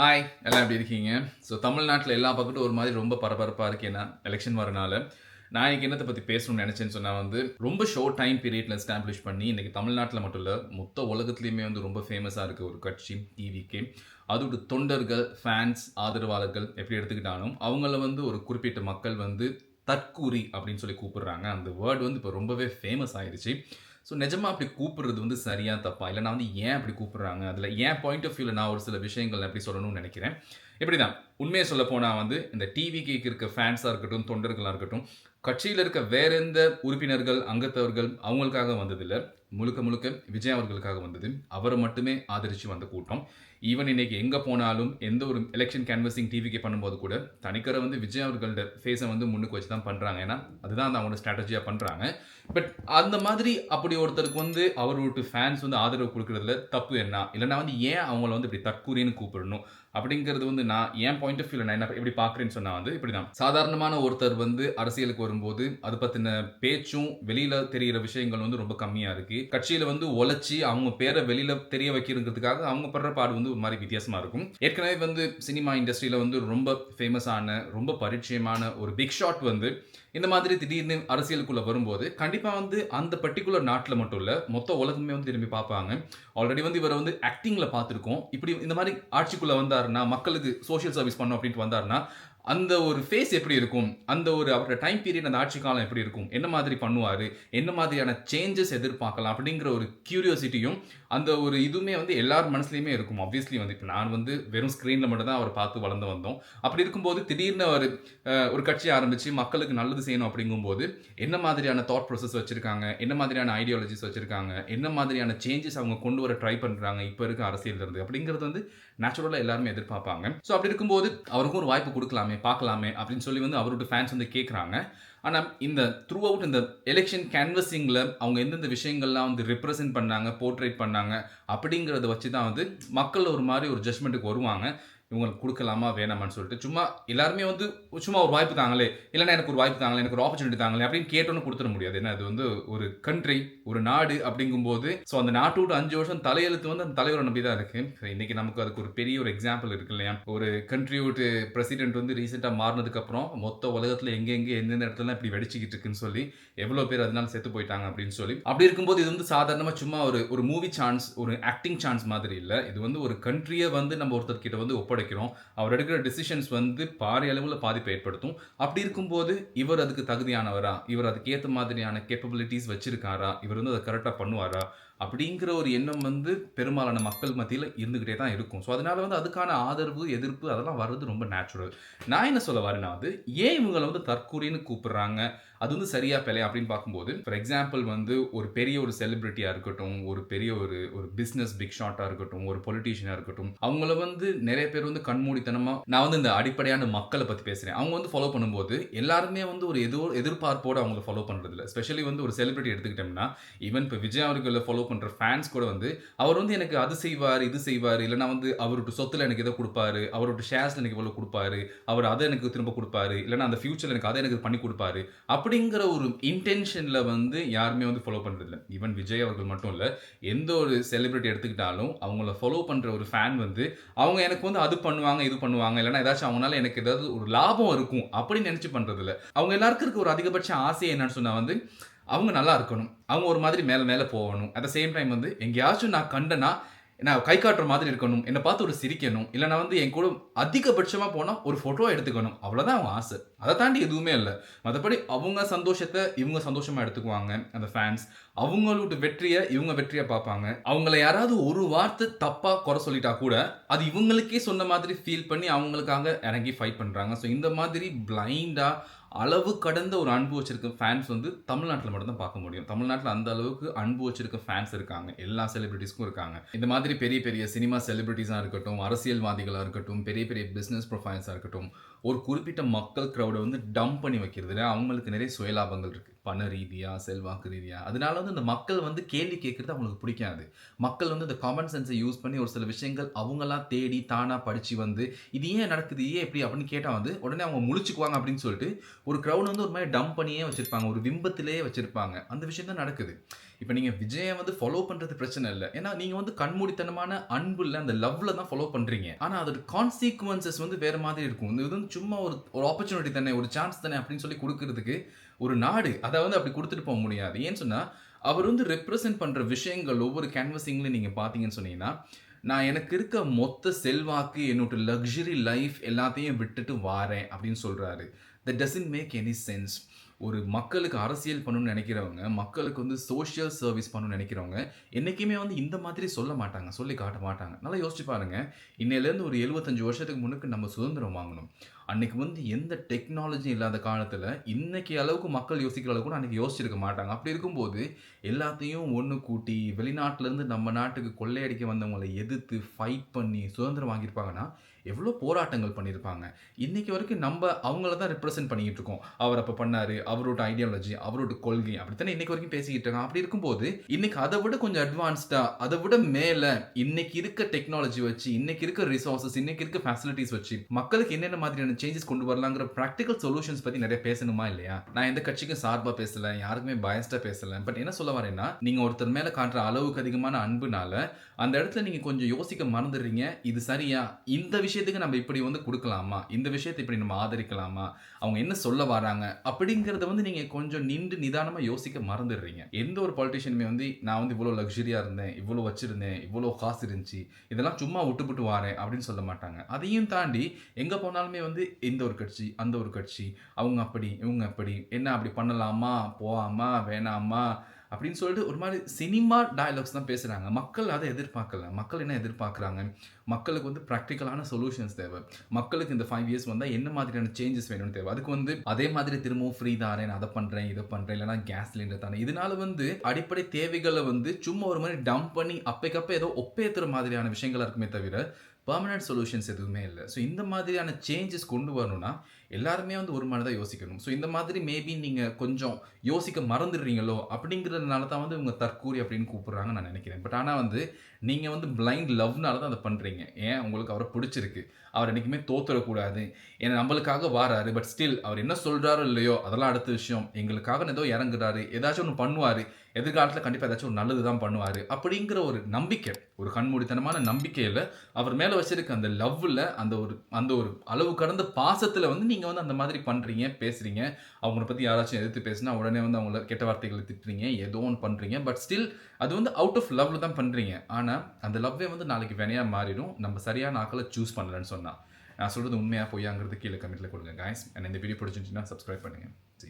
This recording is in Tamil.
ஹாய் எல்லாம் எப்படி இருக்கீங்க? ஸோ தமிழ்நாட்டில் எல்லா பக்கட்டும் ஒரு மாதிரி ரொம்ப பரபரப்பாக இருக்கு. ஏன்னா எலெக்ஷன் வரனால நான் இன்னைக்கு என்னத்தை பற்றி பேசணும்னு நினச்சேன்னு சொன்னால் ரொம்ப ஷார்ட் டைம் பீரியடில் எஸ்டாப்ளிஷ் பண்ணி இன்னைக்கு தமிழ்நாட்டில் மட்டும் இல்லை மொத்த உலகத்துலேயுமே ரொம்ப ஃபேமஸாக இருக்குது ஒரு கட்சி டிவிகே. அதோட தொண்டர்கள், ஃபேன்ஸ், ஆதரவாளர்கள் எப்படி எடுத்துக்கிட்டாலும் அவங்கள ஒரு குறிப்பிட்ட மக்கள் தற்கூரி அப்படின்னு சொல்லி கூப்பிடுறாங்க. அந்த வேர்டு இப்போ ரொம்பவே ஃபேமஸ் ஆயிடுச்சு. ஸோ நிஜமாக அப்படி கூப்பிடுறது சரியா தப்பா? இல்லை நான் ஏன் அப்படி கூப்பிடுறாங்க? அதில் ஏன் பாயிண்ட் ஆஃப் வியூவில் நான் ஒரு சில விஷயங்கள் எப்படி சொல்லணும்னு நினைக்கிறேன். இப்படி தான் உண்மையை சொல்ல போனால் இந்த டிவிக்கு இருக்க ஃபேன்ஸாக இருக்கட்டும், தொண்டர்களாக இருக்கட்டும், கட்சியில் இருக்க வேற எந்த உறுப்பினர்கள், அங்கத்தவர்கள் அவங்களுக்காக வந்ததில்லை. முழுக்க முழுக்க விஜய் அவர்களுக்காக வந்தது. அவரை மட்டுமே ஆதரித்து வந்த கூட்டம். ஈவன் இன்னைக்கு எங்கே போனாலும் எந்த ஒரு எலெக்ஷன் கேன்வசிங் டிவிக்கு பண்ணும்போது கூட தனிக்கரை விஜய் அவர்களோட ஃபேஸை முன்னுக்கு வச்சு தான் பண்ணுறாங்க. ஏன்னா அதுதான் அவங்களோட ஸ்ட்ராட்டஜியாக பண்ணுறாங்க. பட் அந்த மாதிரி அப்படி ஒருத்தருக்கு அவரோட ஃபேன்ஸ் ஆதரவு கொடுக்கறதுல தப்பு என்ன? இல்லைனா ஏன் அவங்கள இப்படி தற்கூறின்னு கூப்பிடணும் அப்படிங்கிறது நான் ஏன் பாயிண்ட் ஆஃப் வியூவில் நான் என்ன எப்படி பார்க்குறேன்னு சொன்னால் இப்படி தான். சாதாரணமான ஒருத்தர் அரசியலுக்கு வரும்போது அது பற்றின பேச்சும் வெளியில் தெரிகிற விஷயங்கள் ரொம்ப கம்மியாக இருக்குது. கட்சியில் உழைச்சி அவங்க பேரை வெளியில் தெரிய வைக்கிறதுக்காக அவங்க படுற பாடு ஒரு மாதிரி வித்தியாசமாக இருக்கும். ஏற்கனவே சினிமா இண்டஸ்ட்ரியில் ரொம்ப ஃபேமஸான, ரொம்ப பரிச்சயமான ஒரு பிக் ஷாட் இந்த மாதிரி திடீர்னு அரசியலுக்குள்ள வரும்போது கண்டிப்பா அந்த பர்டிகுலர் நாட்டில் மட்டும் இல்ல மொத்த உலகமே திரும்பி பார்ப்பாங்க. ஆல்ரெடி இவரை ஆக்டிங்ல பார்த்துருக்கோம். இப்படி இந்த மாதிரி ஆட்சிக்குள்ள வந்தாருன்னா, மக்களுக்கு சோஷியல் சர்வீஸ் பண்ணும் அப்படின்ட்டு வந்தாருன்னா அந்த ஒரு ஃபேஸ் எப்படி இருக்கும், அந்த ஒரு அவரோட டைம் பீரியட், அந்த ஆட்சி காலம் எப்படி இருக்கும், என்ன மாதிரி பண்ணுவார், என்ன மாதிரியான சேஞ்சஸ் எதிர்பார்க்கலாம் அப்படிங்கிற ஒரு கியூரியாசிட்டியும் அந்த ஒரு இதுவுமே எல்லார் மனசுலையுமே இருக்கும். ஆப்வியஸ்லி இப்போ நான் வெறும் ஸ்க்ரீனில் மட்டும் தான் அவரை பார்த்து வளர்ந்து வந்தோம். அப்படி இருக்கும்போது திடீர்னு அவர் ஒரு கட்சி ஆரம்பித்து மக்களுக்கு நல்லது செய்யணும் அப்படிங்கும்போது என்ன மாதிரியான தாட் ப்ராசஸ் வச்சுருக்காங்க, என்ன மாதிரியான ஐடியாலஜிஸ் வச்சுருக்காங்க, என்ன மாதிரியான சேஞ்சஸ் அவங்க கொண்டு வர ட்ரை பண்ணுறாங்க இப்போ இருக்க அரசியல் இருந்து அப்படிங்கிறது நேச்சுரலாக எல்லாருமே எதிர்பார்ப்பாங்க. ஸோ அப்படி இருக்கும்போது அவருக்கும் ஒரு வாய்ப்பு கொடுக்கலாமே, பார்க்கலாமே அப்படின்னு சொல்லி அவரோட ஃபேன்ஸ் கேட்குறாங்க. ஆனால் இந்த த்ரூ அவுட் இந்த எலெக்ஷன் கேன்வசிங்கில் அவங்க எந்தெந்த விஷயங்கள்லாம் ரெப்ரசென்ட் பண்ணாங்க, போர்ட்ரேட் பண்ணாங்க அப்படிங்கிறத வச்சு தான் மக்கள் ஒரு மாதிரி ஒரு ஜட்மெண்ட்டுக்கு வருவாங்க. இவங்களுக்கு கொடுக்கலாமா வேணாமான்னு சொல்லிட்டு சும்மா எல்லாருமே சும்மா ஒரு வாய்ப்பு தாங்களே, இல்லைன்னா எனக்கு ஒரு வாய்ப்பு தாங்களே, எனக்கு ஒரு ஆப்பர்ச்சுனிட்டி தாங்களே அப்படின்னு கேட்டோன்னு கொடுத்துட முடியாது. ஏன்னா அது ஒரு கண்ட்ரி, ஒரு நாடு அப்படிங்கும்போது ஸோ அந்த நாட்டோட 5 வருஷம் தலையெழுத்து அந்த தலைவரை நம்பி தான் இருக்கு. இன்னைக்கு நமக்கு அதுக்கு ஒரு பெரிய ஒரு எக்ஸாம்பிள் இருக்கு இல்லையா? ஒரு கண்ட்ரியோட பிரசிடென்ட் ரீசெண்டாக மாறினதுக்கு அப்புறம் மொத்த உலகத்தில் எங்கெங்கே எந்தெந்த இடத்துல இப்படி வெடிச்சுக்கிட்டு இருக்குன்னு சொல்லி எவ்வளோ பேர் அதனால செத்து போயிட்டாங்க அப்படின்னு சொல்லி. அப்படி இருக்கும்போது இது சாதாரணமாக சும்மா ஒரு மூவி சான்ஸ், ஒரு ஆக்டிங் சான்ஸ் மாதிரி இல்லை. இது ஒரு கண்ட்ரியை நம்ம ஒருத்தர் கிட்ட ஒப்படை வைக்கிறோம். அவர் எடுக்கிற டிசிஷன்ஸ் பாரிய அளவில் பாதிப்பை ஏற்படுத்தும். அப்படி இருக்கும்போது இவர் அதுக்கு தகுதியானவரா, இவர் அதுக்கு ஏற்ற மாதிரியான கேப்பபிலிட்டிஸ் வச்சிருக்காரா, இவர் அதை கரெக்டாக பண்ணுவாரா அப்படிங்கிற ஒரு எண்ணம் பெரும்பாலான மக்கள் மத்தியில் இருந்துகிட்டே தான் இருக்கும். ஸோ அதனால அதுக்கான ஆதரவு, எதிர்ப்பு அதெல்லாம் வர்றது ரொம்ப நேச்சுரல். நான் என்ன சொல்ல வரேன்னா ஏன் இவங்களை தற்கூரின்னு கூப்பிடுறாங்க, அது சரியா பிழையா அப்படின்னு பார்க்கும்போது ஃபார் எக்ஸாம்பிள் ஒரு பெரிய ஒரு செலிபிரிட்டியாக இருக்கட்டும், ஒரு பெரிய ஒரு பிஸ்னஸ் பிக் ஷாட்டாக இருக்கட்டும், ஒரு பொலிட்டீஷியனாக இருக்கட்டும், அவங்கள நிறைய பேர் கண்மூடித்தனமாக நான் இந்த அடிப்படையான மக்களை பற்றி பேசுகிறேன். அவங்க ஃபாலோ பண்ணும்போது எல்லாருமே ஒரு எதிர்பார்ப்போடு அவங்கள ஃபாலோ பண்ணுறதில்ல. ஸ்பெஷலி ஒரு செலிபிரிட்டி எடுத்துக்கிட்டோம்னா ஈவன் இப்போ விஜய் அவர்களை ஃபாலோ பண்ணுற ஃபேன்ஸ் கூட அவர் எனக்கு அது செய்வார், இது செய்வார், இல்லைனா அவரோட சொத்துல எனக்கு எதை கொடுப்பாரு, அவரோட ஷேர்ஸ்ல எனக்கு இவ்வளோ கொடுப்பாரு, அவர் அதை எனக்கு திரும்ப கொடுப்பாரு, இல்லைனா அந்த ஃபியூச்சரில் எனக்கு அதை எனக்கு பண்ணி கொடுப்பாரு அப்படிங்கிற ஒரு இன்டென்ஷனில் யாருமே ஃபாலோ பண்ணுறதில்ல. ஈவன் விஜய் அவர்கள் மட்டும் இல்லை, எந்த ஒரு செலிபிரிட்டி எடுத்துக்கிட்டாலும் அவங்கள ஃபாலோ பண்ணுற ஒரு ஃபேன் அவங்க எனக்கு அது பண்ணுவாங்க, இது பண்ணுவாங்க, இல்லைனா ஏதாச்சும் அவங்களால எனக்கு ஏதாவது ஒரு லாபம் இருக்கும் அப்படின்னு நினச்சி பண்ணுறதில்ல. அவங்க எல்லாருக்கும் இருக்க ஒரு அதிகபட்ச ஆசை என்னன்னு சொன்னால் அவங்க நல்லா இருக்கணும், அவங்க ஒரு மாதிரி மேலே மேலே போகணும். அட் த சேம் டைம் எங்கேயாச்சும் நான் கண்டனா நான் கை காட்டுற மாதிரி இருக்கணும், என்னை பார்த்து ஒரு சிரிக்கணும், இல்லை நான் என் கூட அதிகபட்சமாக போனால் ஒரு ஃபோட்டோ எடுத்துக்கணும், அவ்வளோதான் அவங்க ஆசை. அதை தாண்டி எதுவுமே இல்லை. மற்றபடி அவங்க சந்தோஷத்தை இவங்க சந்தோஷமாக எடுத்துக்குவாங்க. அந்த ஃபேன்ஸ் அவங்களோட வெற்றியை இவங்க வெற்றியை பார்ப்பாங்க. அவங்கள யாராவது ஒரு வார்த்தை தப்பாக குறை சொல்லிட்டா கூட அது இவங்களுக்கே சொன்ன மாதிரி ஃபீல் பண்ணி அவங்களுக்காக இறங்கி ஃபைட் பண்ணுறாங்க. ஸோ இந்த மாதிரி பிளைண்டாக அளவு கடந்த ஒரு அன்பு வச்சிருக்க ஃபேன்ஸ் தமிழ்நாட்டில் மட்டும்தான் பார்க்க முடியும். தமிழ்நாட்டில் அந்த அளவுக்கு அன்பு வச்சிருக்க ஃபேன்ஸ் இருக்காங்க, எல்லா செலிபிரிட்டிஸ்க்கும் இருக்காங்க. இந்த மாதிரி பெரிய பெரிய சினிமா செலிபிரிட்டிஸாக இருக்கட்டும், அரசியல்வாதிகளாக இருக்கட்டும், பெரிய பெரிய பிஸ்னஸ் ப்ரொஃபைல்ஸாக இருக்கட்டும், ஒரு குறிப்பிட்ட மக்கள் க்ரௌடை டம்ப் பண்ணி வைக்கிறதுல அவங்களுக்கு நிறைய சுயலாபங்கள் இருக்குது. பண ரீதியா, செல்வாக்கு ரீதியா. அதனால வந்து இந்த மக்கள் வந்து கேள்வி கேட்கறது அவங்களுக்கு பிடிக்காது. மக்கள் வந்து இந்த காமன் சென்ஸ யூஸ் பண்ணி ஒரு சில விஷயங்கள் அவங்களா தேடி, தானா படிச்சு வந்து, "இது ஏன் நடக்குது? ஏன் இப்படி?" அப்படின்னு கேட்டா வந்து, உடனே அவங்க முழிச்சுக்குவாங்க அப்படின்னு சொல்லிட்டு, ஒரு கிரவுட் வந்து ஒரு மாரி டம்ப் பண்ணியே வச்சிருப்பாங்க. ஒரு பிம்பத்திலேயே வச்சிருப்பாங்க. அந்த விஷயம் தான் நடக்குது. இப்ப நீங்க விஜய வந்து ஃபாலோ பண்றது பிரச்சனை இல்ல. ஏன்னா நீங்க வந்து கண்மூடித்தனமான அன்புல, அந்த லவ்ல தான் ஃபாலோ பண்றீங்க. ஆனா அதோட கான்சிக்வென்சஸ் வந்து வேற மாதிரி இருக்கும். இது வந்து சும்மா ஒரு ஒரு ஆப்பர்ச்சுனிட்டி தானே, ஒரு சான்ஸ் தானே அப்படின்னு சொல்லி குடுக்குறதுக்கு, ஒரு நாடு அத வந்து அப்படி குடுத்துட்டு போ முடியாது. ஏன்னு சொன்னா, அவர் வந்து ரெப்ரசன்ட் பண்ற விஷயங்கள் ஒவ்வொரு கேன்வாஸிங்லயும் நீங்க பார்த்தீங்கன்னு சொன்னீங்கன்னா, நான் எனக்கு இருக்க மொத்த செல்வாக்கு, என்னோட லக்ஸரி லைஃப் எல்லாத்தையும் விட்டுட்டு வாரேன் அப்படின்னு சொல்றாரு. That doesn't make any sense. ஒரு மக்களுக்கு அரசியல் பண்ணணும்னு நெனைக்கிறவங்க, மக்களுக்கு வந்து சோஷியல் சர்விஸ் பண்ணணும்னு நெனைக்கிறவங்க, என்னைக்குமே வந்து இந்த மாதிரி சொல்ல மாட்டாங்க. சொல்லி காட்ட மாட்டாங்க. நல்லா யோசிச்சு பாருங்க. இன்னையிலேருந்து ஒரு 75 வருஷத்துக்கு முன்னுக்கு நம்ம சுதந்திரம் வாங்கணும். அன்னைக்கு வந்து எந்த டெக்னாலஜியும் இல்லாத காலத்துல, இன்னைக்கு அளவுக்கு மக்கள் யோசிக்கிற அளவுக்கு கூட அன்னைக்கு யோசிச்சிருக்க மாட்டாங்க. அப்படி இருக்கும்போது, எல்லாத்தையும் ஒண்ணு கூட்டி, வெளிநாட்டிலருந்து நம்ம நாட்டுக்கு கொள்ளையடிக்க வந்தவங்கள எதிர்த்து ஃபைட் பண்ணி சுதந்திரம் வாங்கியிருப்பாங்கன்னா, எவ்வளோ போராட்டங்கள் பண்ணியிருப்பாங்க. இன்னைக்கு வரைக்கும் நம்ப அவங்கள தான் ரெப்ரசென்ட் பண்ணிக்கிட்டு இருக்கோம். அவர் அப்ப பண்ணாரு. அவரோட ஐடியாலஜி, அவரோட கொள்கை அப்படித்தானே இன்னைக்கு வரைக்கும் பேசிக்கிட்டு இருக்காங்க. அப்படி இருக்கும்போது, இன்னைக்கு அத விட கொஞ்சம் அட்வான்ஸ்டா, அத விட மேல இன்னைக்கு இருக்க டெக்னாலஜி வச்சு, இன்னைக்கு இருக்க ரிசோர்ஸஸ், இன்னைக்கு இருக்க ஃபெசிலிட்டீஸ் வச்சு, மக்களுக்கு என்னென்ன மாதிரியான சேஞ்சஸ் கொண்டு வரலாங்கிற பிராக்டிகல் சொல்யூஷன்ஸ் பத்தி நெறைய பேசணுமா இல்லையா? நான் எந்த கட்சிக்கும் சார்பா பேசல. யாருக்குமே பயஸ்டா பேசல. பட் என்ன சொல்ல வரேன்னா, நீங்க ஒருத்தர் மேல காட்டுற அளவுக்கு அதிகமான அன்புனால, அந்த இடத்துல நீங்க கொஞ்சம் யோசிக்க மறந்துடுறீங்க. இது சரியா? இந்த விஷயத்துக்கு நம்ம இப்படி வந்து குடுக்கலாமா? இந்த விஷயத்த இப்படி நம்ம ஆதரிக்கலாமா? அவங்க என்ன சொல்ல வராங்க? அப்படிங்கிறத வந்து நீங்க கொஞ்சம் நின்று நிதானமா யோசிக்க மறந்துடுறீங்க. எந்த ஒரு பொலிட்டிஷியனுமே வந்து நான் வந்து இவ்வளோ லக்ஸரியா இருந்தேன், இவ்வளோ வச்சிருந்தேன், இவ்வளோ காசு இருந்துச்சு, இதெல்லாம் சும்மா விட்டுப்புட்டு வாரேன் அப்படின்னு சொல்ல மாட்டாங்க. அதையும் தாண்டி எங்க போனாலுமே வந்து இந்த ஒரு கட்சி, அந்த ஒரு கட்சி, அவங்க அப்படி, இவங்க அப்படி, என்ன அப்படி பண்ணலாமா? போலாமா? வேணாமா? அப்படின்னு சொல்லிட்டு ஒரு மாரி சினிமா டயலாக்ஸ் தான் பேசுறாங்க. மக்கள் அத எதிர்பார்க்கல. மக்கள் என்ன எதிர்பார்க்குறாங்க? மக்களுக்கு வந்து பிராக்டிகலான சொல்யூஷன்ஸ் தேவை. மக்களுக்கு இந்த 5 இயர்ஸ் வந்தா என்ன மாதிரியான சேஞ்சஸ் வேணும்னு தேவை. அதுக்கு வந்து அதே மாதிரி திரும்பவும் ஃப்ரீ தாரேன், நான் அத பண்றேன், இத பண்றேன், இல்லன்னா கேஸ் சிலிண்டர் தாரேன். இதனால வந்து அடிப்படை தேவைகள வந்து சும்மா ஒரு மாரி டம்ப் பண்ணி அப்பைக்கப்ப ஏதோ ஒப்பேத்துற மாதிரியான விஷயங்களா இருக்குமே தவிர, பெர்மனன்ட் சொல்யூஷன்ஸ் எதுவுமே இல்ல. ஸோ இந்த மாதிரியான சேஞ்சஸ் கொண்டு வரணும்னா, எல்லாருமே வந்து ஒரு மாரி தான் யோசிக்கணும். ஸோ இந்த மாதிரி மேபி நீங்க கொஞ்சம் யோசிக்க மறந்துடுறீங்களோ! அப்படிங்கிறதுனால தான் வந்து இவங்க தற்கூரி அப்படின்னு கூப்பிடுறாங்கன்னு நான் நெனைக்கிறேன். பட் ஆனா வந்து, நீங்க வந்து பிளைண்ட் லவ்னால தான் அத பண்றீங்க. ஏன் உங்களுக்கு அவர புடிச்சிருக்கு. அவர் என்னைக்குமே தோத்துறக்கூடாது. ஏன்னா நம்மளுக்காக வாராரு. பட் ஸ்டில் அவர் என்ன சொல்றாரோ இல்லையோ, அதெல்லாம் அடுத்த விஷயம். எங்களுக்காக ஏதோ இறங்குறாரு. ஏதாச்சும் ஒண்ணு பண்ணுவாரு. எதிர்காலத்தில கண்டிப்பா ஏதாச்சும் ஒரு நல்லது தான் பண்ணுவாரு. அப்படிங்கிற ஒரு நம்பிக்கை. ஒரு கண்மூடித்தனமான நம்பிக்கையில, அவர் மேல வச்சிருக்க அந்த லவ்வுல, அந்த ஒரு அளவு கடந்த பாசத்துல வந்து நீங்க வந்து அந்த மாதிரி பண்றீங்க, பேசுறீங்க. அவங்கள பத்தி யாராச்சும் எதிர்த்து பேசினா, உடனே வந்து அவங்கள கெட்ட வார்த்தைகள திட்டுறீங்க. ஏதோ ஒண்ணு பண்றீங்க. பட் ஸ்டில் அது வந்து அவுட் ஆஃப் லவ்ல தான் பண்றீங்க. ஆனா, அந்த லவ்வே வந்து நாளைக்கு வினையா மாறிடும். நம்ம சரியான ஆட்கள சூஸ் பண்ணலன்னு சொன்னா. நான் சொல்றது உண்மையா, பொய்யாங்கிறது கீழ கமெண்ட்ல கொடுங்க காய்ஸ். அண்ட் இந்த வீடியோ பிடிச்சிருந்துச்சுன்னா சப்ஸ்கிரைப் பண்ணுங்க.